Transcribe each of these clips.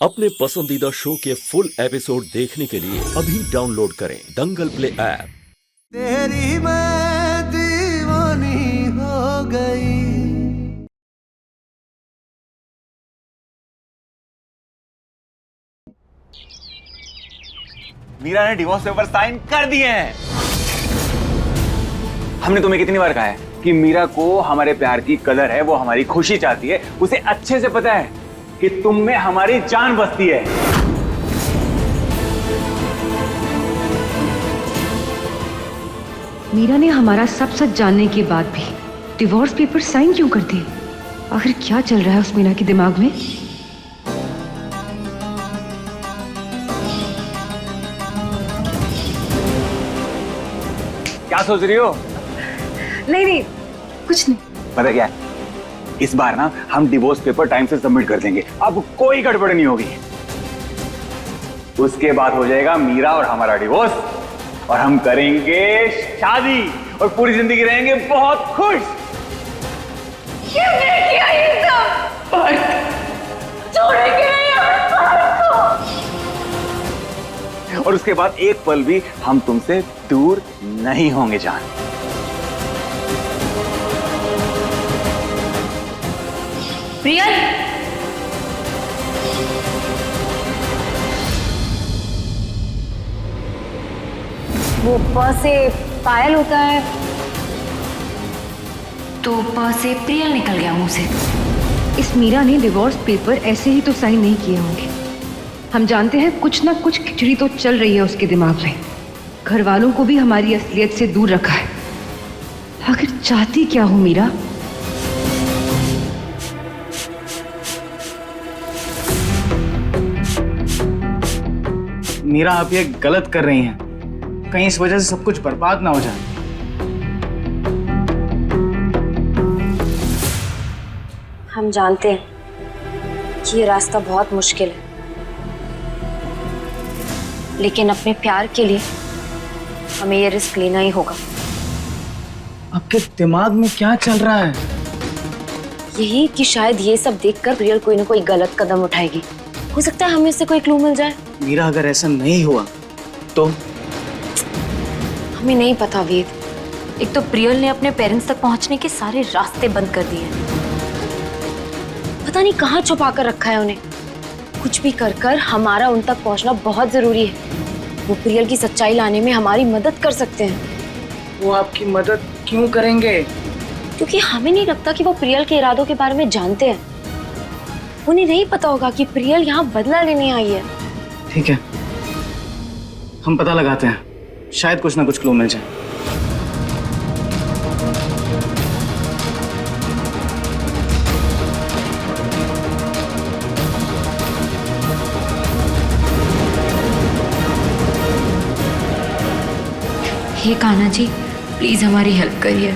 अपने पसंदीदा शो के फुल एपिसोड देखने के लिए अभी डाउनलोड करें दंगल प्ले ऐप। तेरी मैं दीवानी हो गई। मीरा ने डिवोर्स पेपर साइन कर दिए हैं। हमने तुम्हें कितनी बार कहा है कि मीरा को हमारे प्यार की कदर है, वो हमारी खुशी चाहती है। उसे अच्छे से पता है कि तुम में हमारी जान बसती है। मीरा ने हमारा सब सच जानने के बाद भी डिवोर्स पेपर साइन क्यों कर दिए? आखिर क्या चल रहा है उस मीरा के दिमाग में? क्या सोच रही हो? नहीं, कुछ नहीं। पता क्या है, इस बार ना हम डिवोर्स पेपर टाइम से सबमिट कर देंगे। अब कोई गड़बड़ नहीं होगी। उसके बाद हो जाएगा मीरा और हमारा डिवोर्स, और हम करेंगे शादी और पूरी जिंदगी रहेंगे बहुत खुश। किसने किया ये सब? छोड़ेंगे नहीं हम भारत को। और उसके बाद एक पल भी हम तुमसे दूर नहीं होंगे जान। प्रियल, वो प से पायल होता है तो प से प्रियल निकल गया मुंह से। इस मीरा ने डिवोर्स पेपर ऐसे ही तो साइन नहीं किए होंगे। हम जानते हैं कुछ ना कुछ खिचड़ी तो चल रही है उसके दिमाग में। घर वालों को भी हमारी असलियत से दूर रखा है। आखिर चाहती क्या हो मीरा? मीरा, आप ये गलत कर रही हैं। कहीं इस वजह से सब कुछ बर्बाद ना हो जाए। हम जानते हैं कि ये रास्ता बहुत मुश्किल है, लेकिन अपने प्यार के लिए हमें ये रिस्क लेना ही होगा। आपके दिमाग में क्या चल रहा है? यही कि शायद ये सब देखकर प्रियल कोई ना कोई गलत कदम उठाएगी। हो सकता है हमें इससे कोई क्लू मिल जाए। मीरा, अगर ऐसा नहीं हुआ तो? हमें नहीं पता वेद। एक तो प्रियल ने अपने पेरेंट्स तक पहुंचने के सारे रास्ते बंद कर दिए हैं। पता नहीं कहाँ छुपा कर रखा है उन्हें। कुछ भी कर हमारा उन तक पहुंचना बहुत जरूरी है। वो प्रियल की सच्चाई लाने में हमारी मदद कर सकते हैं। वो आपकी मदद क्यों करेंगे? क्योंकि हमें नहीं लगता कि वो प्रियल के इरादों के बारे में जानते हैं। उन्हें नहीं पता होगा कि प्रियल यहाँ बदला लेने आई है। ठीक है, हम पता लगाते हैं। शायद कुछ ना कुछ क्लू मिल जाए। हे कान्हा जी, प्लीज हमारी हेल्प करिए।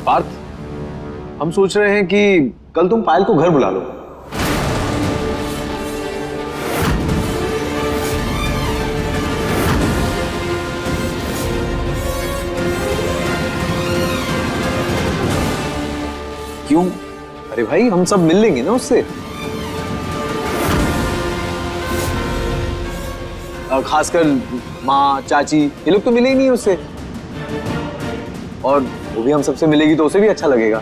पार्थ, हम सोच रहे हैं कि कल तुम पायल को घर बुला लो। क्यों? अरे भाई, हम सब मिल लेंगे ना उससे। खासकर माँ, चाची, ये लोग तो मिले ही नहीं उससे। और वो भी हम सबसे मिलेगी तो उसे भी अच्छा लगेगा।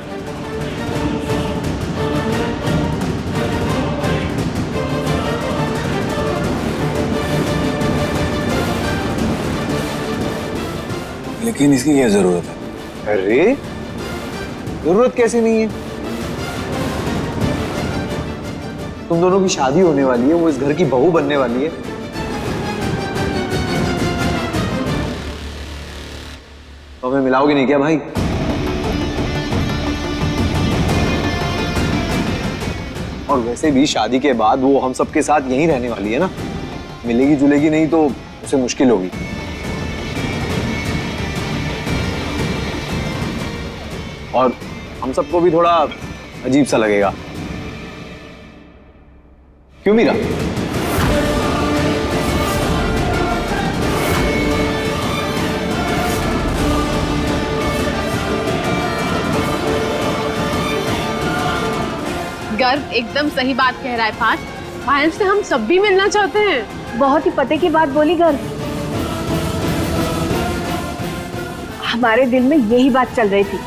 लेकिन इसकी क्या जरूरत है? अरे, जरूरत कैसे नहीं है? तुम दोनों की शादी होने वाली है, वो इस घर की बहू बनने वाली है। तो हमें मिलाओगे नहीं क्या भाई? और वैसे भी शादी के बाद वो हम सबके साथ यहीं रहने वाली है ना। मिलेगी जुलेगी नहीं तो उसे मुश्किल होगी। और हम सबको भी थोड़ा अजीब सा लगेगा। क्यों मीरा? गर्व एकदम सही बात कह रहा है पार्थ। पायल से हम सब भी मिलना चाहते हैं। बहुत ही पते की बात बोली गर्व। हमारे दिल में यही बात चल रही थी।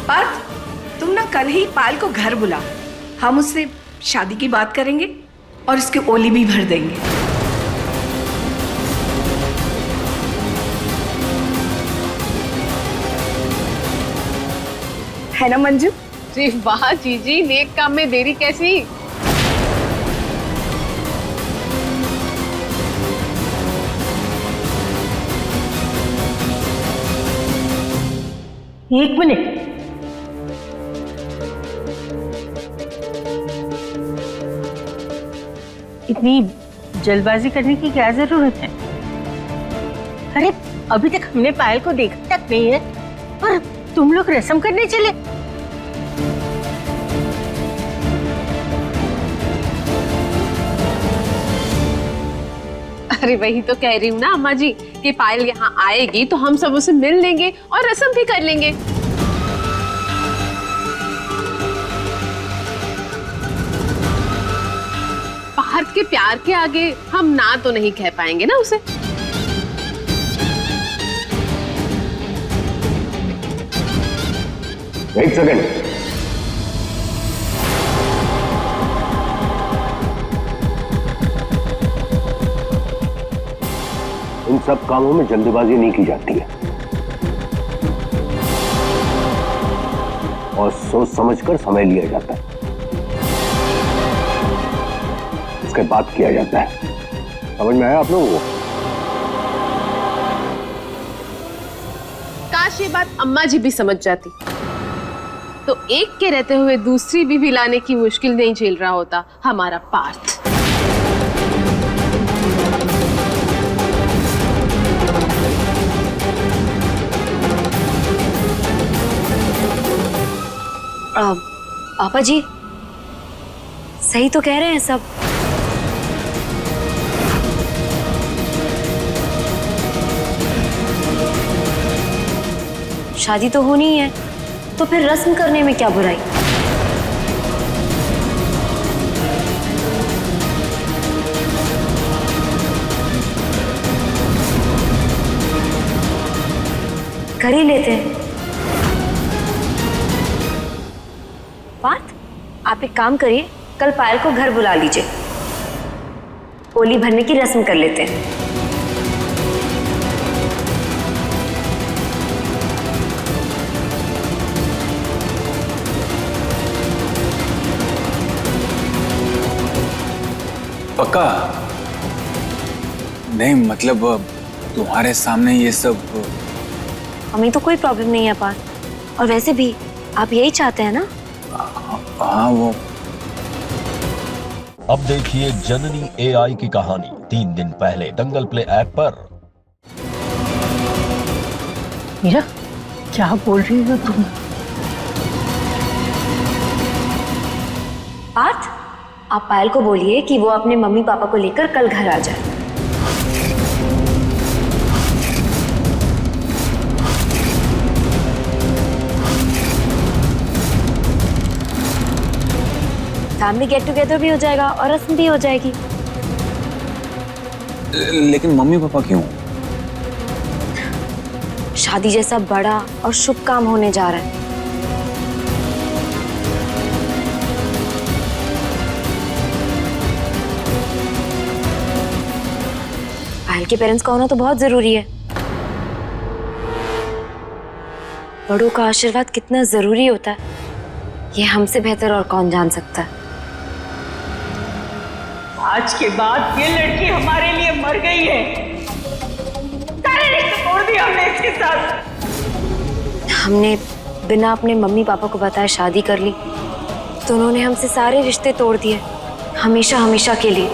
पार्थ, तुम ना कल ही पायल को घर बुला, हम उससे शादी की बात करेंगे और इसकी ओली भी भर देंगे। है ना मंजू? जी वाह जीजी, नेक काम में देरी कैसी। एक मिनट, इतनी जल्दबाजी करने की क्या जरूरत है? अरे अभी तक हमने पायल को देखा तक नहीं है और तुम लोग रस्म करने चले। अरे वही तो कह रही हूँ ना अम्मा जी कि पायल यहाँ आएगी तो हम सब उसे मिल लेंगे और रस्म भी कर लेंगे। पार्थ के प्यार के आगे हम ना तो नहीं कह पाएंगे ना उसे। एक सेकंड, इन सब कामों में जल्दबाजी नहीं की जाती है और सोच समझकर समय लिया जाता है, उसके बाद किया जाता है। समझ में आया आप लोगों को? काश ये बात अम्मा जी भी समझ जाती तो एक के रहते हुए दूसरी बीवी लाने की मुश्किल नहीं झेल रहा होता हमारा पार्थ। पापा जी सही तो कह रहे हैं सब। शादी तो होनी ही है तो फिर रस्म करने में क्या बुराई। कर ही लेते हैं। पार्थ, आप एक काम करिए, कल पायल को घर बुला लीजिए, ओली भरने की रस्म कर लेते हैं। पक्का? नहीं मतलब तुम्हारे सामने ये सब। हमें तो कोई प्रॉब्लम नहीं है पार्थ, और वैसे भी आप यही चाहते हैं ना? हाँ वो। अब देखिए जननी एआई की कहानी 3 दिन पहले दंगल प्ले ऐप पर। मीरा, क्या बोल रही हो तुम? पार्थ, आप पायल को बोलिए कि वो अपने मम्मी पापा को लेकर कल घर आ जाए। फैमिली गेट टुगेदर भी हो जाएगा और रस्म भी हो जाएगी। लेकिन मम्मी पापा क्यों? शादी जैसा बड़ा और शुभ काम होने जा रहा है। पायल के पेरेंट्स का होना तो बहुत जरूरी है। बड़ों का आशीर्वाद कितना जरूरी होता है ये हमसे बेहतर और कौन जान सकता है। आज के बाद ये लड़की हमारे लिए मर गई है। सारे रिश्ते तोड़ दिए हमने इसके साथ। हमने बिना अपने मम्मी पापा को बताए शादी कर ली तो उन्होंने हमसे सारे रिश्ते तोड़ दिए, हमेशा हमेशा के लिए।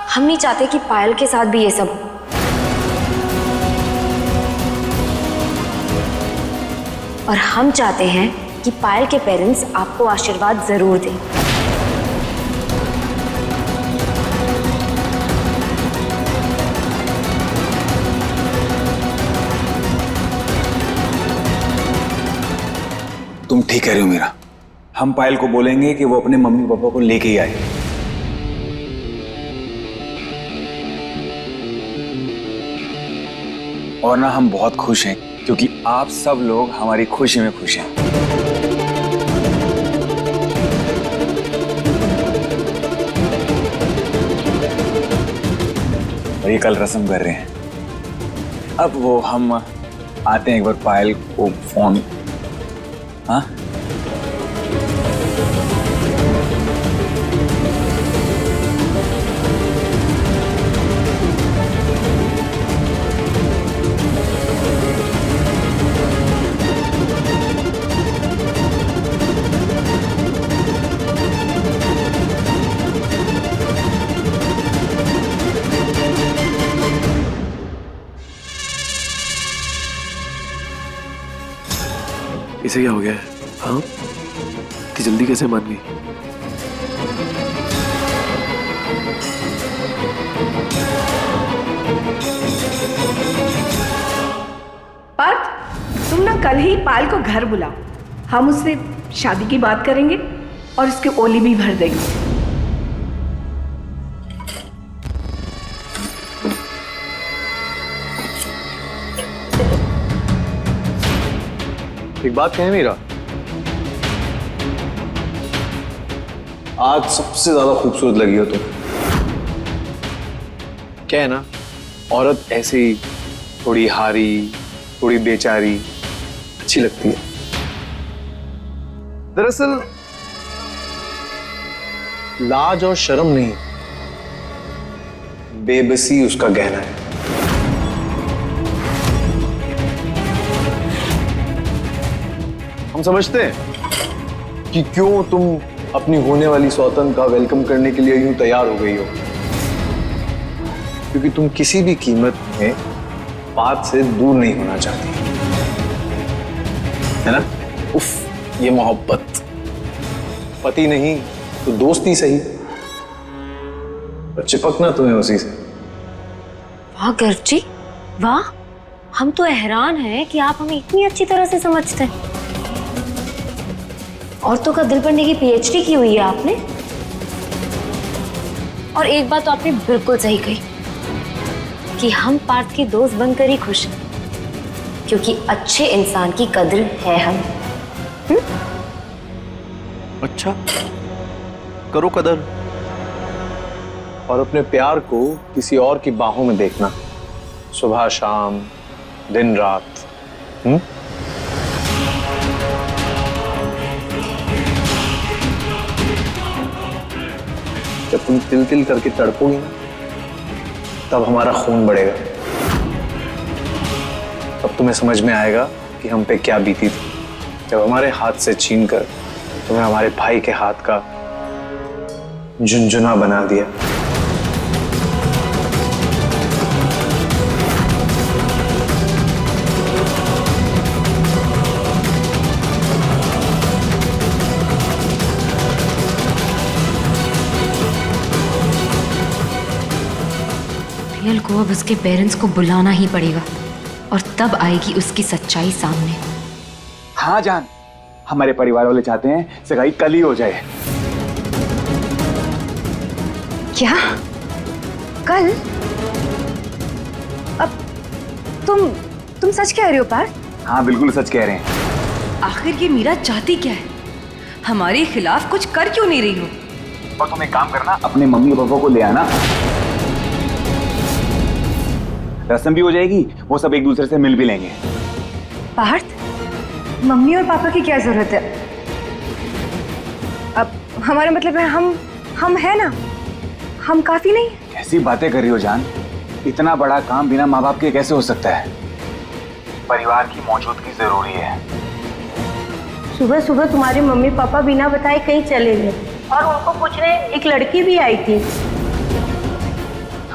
हम नहीं चाहते कि पायल के साथ भी ये सब हो। और हम चाहते हैं कि पायल के पेरेंट्स आपको आशीर्वाद जरूर दें। तुम ठीक कह रहे हो मीरा। हम पायल को बोलेंगे कि वो अपने मम्मी पापा को लेके ही आए। और ना हम बहुत खुश हैं क्योंकि आप सब लोग हमारी खुशी में खुश हैं। और ये कल रस्म कर रहे हैं। अब वो हम आते हैं, एक बार पायल को फोन। हाँ इसे क्या हो गया है? हाँ, इतनी जल्दी कैसे मान गई? पार्थ, तुम ना कल ही पायल को घर बुलाओ। हम उससे शादी की बात करेंगे और उसके ओली भी भर देंगे। एक बात कहें मीरा, आज सबसे ज्यादा खूबसूरत लगी हो तुम। क्या है ना, औरत ऐसी थोड़ी हारी, थोड़ी बेचारी अच्छी लगती है। दरअसल लाज और शर्म नहीं, बेबसी उसका गहना है। हम समझते हैं कि क्यों तुम अपनी होने वाली सौतन का वेलकम करने के लिए यूं तैयार हो गई हो, क्योंकि तुम किसी भी कीमत में बात से दूर नहीं होना चाहती, है ना? उफ, ये मोहब्बत, पति नहीं तो दोस्ती सही, पर चिपकना तुम्हें उसी से। वाह गर्व जी, वाह, हम तो हैरान हैं कि आप हमें इतनी अच्छी तरह से समझते हैं। औरतों का दिल पढ़ने की पीएचडी की हुई है आपने। और एक बात तो आपने बिल्कुल सही कही कि हम पार्थ के दोस्त बनकर ही खुश हैं, क्योंकि अच्छे इंसान की कद्र है हम। अच्छा, करो कदर। और अपने प्यार को किसी और की बाहों में देखना, सुबह शाम, दिन रात। जब तुम तिल तिल करके तड़पोगी ना, तब हमारा खून बढ़ेगा। तब तुम्हें समझ में आएगा कि हम पे क्या बीती थी, जब हमारे हाथ से छीनकर तुम्हें हमारे भाई के हाथ का झुनझुना बना दिया। प्रियल को अब उसके पेरेंट्स को बुलाना ही पड़ेगा और तब आएगी उसकी सच्चाई सामने। हाँ जान, हमारे परिवार वाले चाहते हैं सगाई कल ही हो जाए। क्या? कल? अब तुम सच कह रहे हो पार्थ? हाँ बिल्कुल सच कह रहे हैं। आखिर ये मीरा चाहती क्या है? हमारे खिलाफ कुछ कर क्यों नहीं रही हो? और तुम एक काम करना, अपने मम्मी पापा को ले आना, रस्म भी हो जाएगी, वो सब एक दूसरे से मिल भी लेंगे। पार्थ, मम्मी और पापा की क्या जरूरत है? अब हमारा मतलब है हम है ना, हम काफी नहीं? कैसी बातें कर रही हो जान, इतना बड़ा काम बिना माँ बाप के कैसे हो सकता है? परिवार की मौजूदगी जरूरी है। सुबह सुबह तुम्हारे मम्मी पापा बिना बताए कहीं चले गए और उनको पूछने एक लड़की भी आई थी।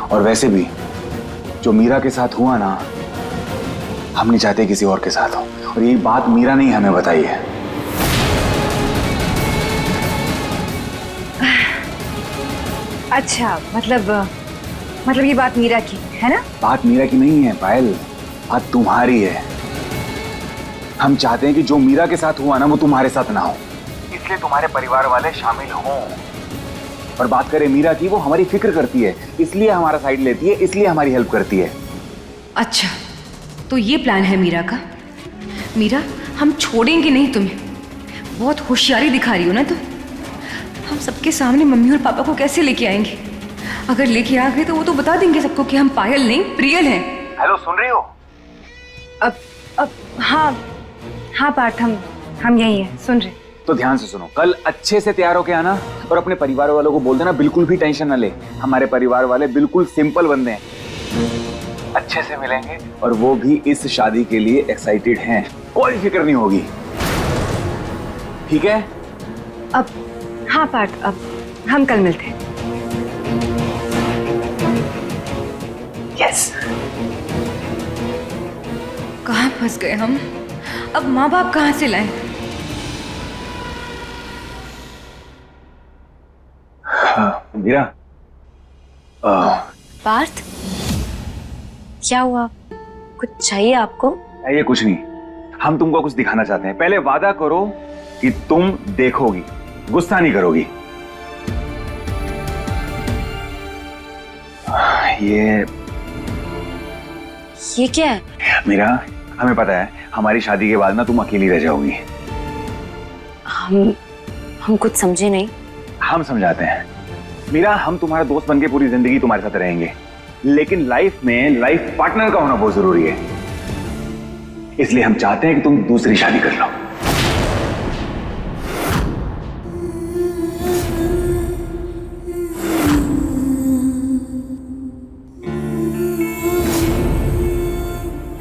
और वैसे भी जो मीरा के साथ हुआ ना, हम नहीं चाहते किसी और के साथ हो, और यही बात मीरा ने ही हमें बताई है। अच्छा, मतलब ये बात मीरा की है ना? बात मीरा की नहीं है पायल, बात तुम्हारी है। हम चाहते हैं कि जो मीरा के साथ हुआ ना वो तुम्हारे साथ ना हो, इसलिए तुम्हारे परिवार वाले शामिल हों। और बात करें मीरा की, वो हमारी फिक्र करती है, इसलिए हमारा साइड लेती है, इसलिए हमारी हेल्प करती है। अच्छा, तो ये प्लान है मीरा का? मीरा, हम छोड़ेंगे नहीं तुम्हें। बहुत होशियारी दिखा रही हो ना तुम। हम सबके सामने मम्मी और पापा को कैसे लेके आएंगे? अगर लेके आ गए तो वो तो बता देंगे सबको कि हम पायल नहीं प्रियल हैं। हेलो, सुन रही हो? अब हाँ पार्थ, हम यही हैं, सुन रहे। तो ध्यान से सुनो, कल अच्छे से तैयार होके आना और अपने परिवार वालों को बोल देना बिल्कुल भी टेंशन ना ले। हमारे परिवार वाले बिल्कुल सिंपल बंदे हैं, अच्छे से मिलेंगे और वो भी इस शादी के लिए एक्साइटेड हैं, कोई फिक्र नहीं होगी, ठीक है? अब हाँ पार्थ, अब हम कल मिलते हैं। यस। कहाँ फंस गए हम? अब माँ बाप कहाँ से लाएं? मीरा, पार्थ, क्या हुआ? कुछ चाहिए आपको? ये कुछ नहीं, हम तुमको कुछ दिखाना चाहते हैं। पहले वादा करो कि तुम देखोगी, गुस्सा नहीं करोगी। ये क्या है? मीरा, हमें पता है हमारी शादी के बाद ना तुम अकेली रह जाओगी। हम कुछ समझे नहीं। हम समझाते हैं। मीरा, हम तुम्हारा दोस्त बनके पूरी जिंदगी तुम्हारे साथ रहेंगे, लेकिन लाइफ में लाइफ पार्टनर का होना बहुत जरूरी है। इसलिए हम चाहते हैं कि तुम दूसरी शादी कर लो।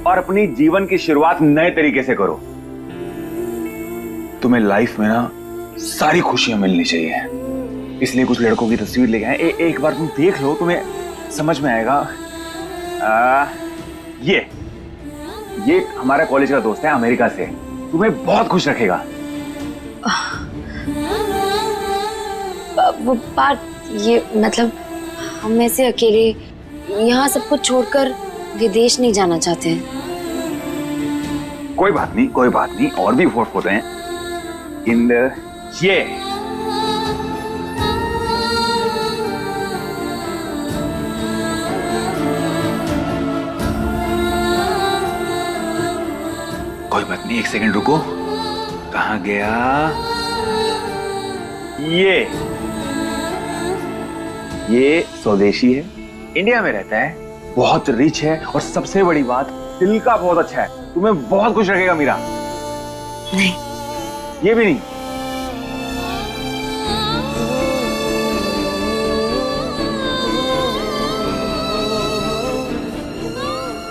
और अपनी जीवन की शुरुआत नए तरीके से करो। तुम्हें लाइफ में ना सारी खुशियां मिलनी चाहिए, इसलिए कुछ लड़कों की तस्वीर लेके आए। एक बार तुम देख लो, तुम्हें समझ में आएगा। ये हमारा कॉलेज का दोस्त है, अमेरिका से, तुम्हें बहुत खुश रखेगा। वो बात, ये मतलब हम में से अकेले यहाँ सब कुछ छोड़कर विदेश नहीं जाना चाहते हैं। कोई बात नहीं, कोई बात नहीं, और भी फोर्स होते हैं। ये कोई बात नहीं, एक सेकंड रुको। कहाँ गया? ये स्वदेशी है, इंडिया में रहता है, बहुत रिच है, और सबसे बड़ी बात, दिल का बहुत अच्छा है। तुम्हें बहुत खुश रखेगा मीरा। नहीं, ये भी नहीं।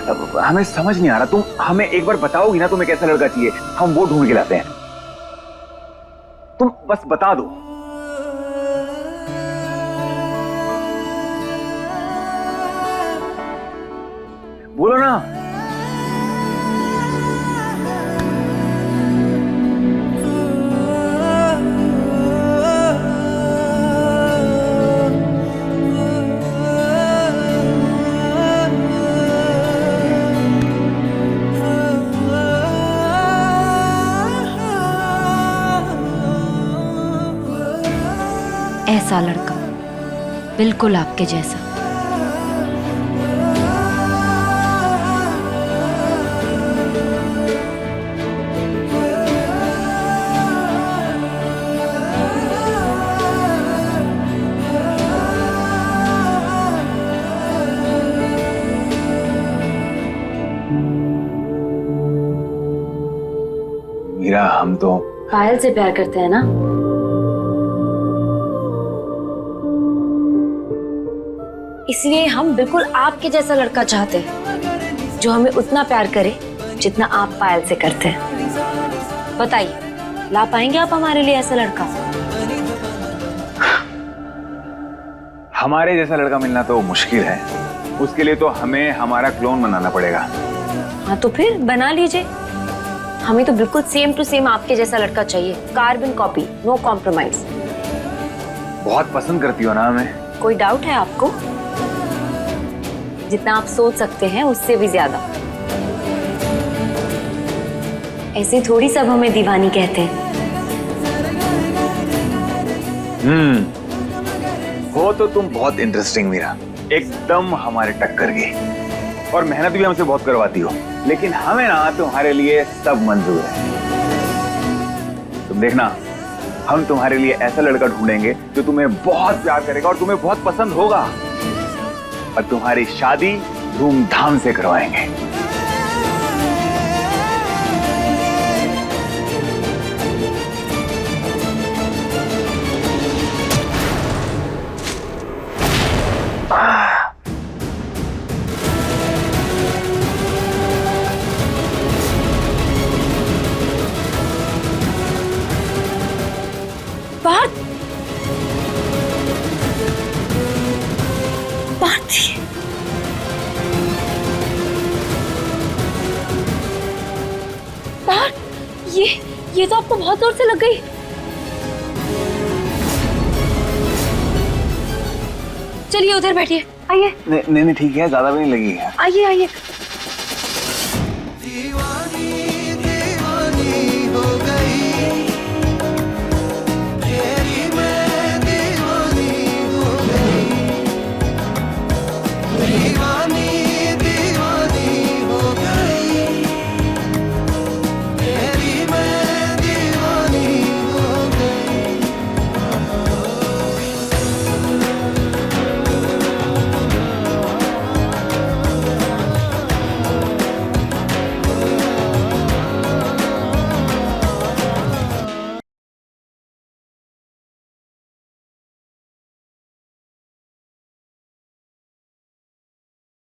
अब हमें समझ नहीं आ रहा, तुम हमें एक बार बताओगी ना तुम्हें कैसा लड़का चाहिए, हम वो ढूंढ के लाते हैं। तुम बस बता दो। बोलो ना। ऐसा लड़का, बिल्कुल आपके जैसा। मीरा, हम तो पायल से प्यार करते हैं ना? इसलिए हम बिल्कुल आपके जैसा लड़का चाहते हैं, जो हमें उतना प्यार करे जितना आप पायल से करते हैं। बताइए, ला पाएंगे आप हमारे लिए ऐसा लड़का? हमारे जैसा लड़का मिलना तो मुश्किल है, उसके लिए तो हमें हमारा क्लोन बनाना पड़ेगा। हाँ तो फिर बना लीजिए। हमें तो बिल्कुल सेम टू सेम आपके जैसा लड़का चाहिए, कार्बन कॉपी, नो कॉम्प्रोमाइज। बहुत पसंद करती हो ना हमें। कोई डाउट है आपको? जितना आप सोच सकते हैं उससे भी ज्यादा। ऐसे थोड़ी सब हमें दीवानी कहते हैं। हो तो तुम बहुत इंटरेस्टिंग मीरा, एकदम हमारे टक्कर की, और मेहनत भी हमसे बहुत करवाती हो, लेकिन हमें ना तुम्हारे लिए सब मंजूर है। तुम देखना, हम तुम्हारे लिए ऐसा लड़का ढूंढेंगे जो तुम्हें बहुत प्यार करेगा और तुम्हें बहुत पसंद होगा, और तुम्हारी शादी धूमधाम से करवाएंगे। पार्थ, पार्थ, पार्थ, ये तो आपको बहुत जोर से लग गई। चलिए उधर बैठिए, आइए। नहीं ठीक है, ज्यादा भी नहीं लगी है। आइए आइए।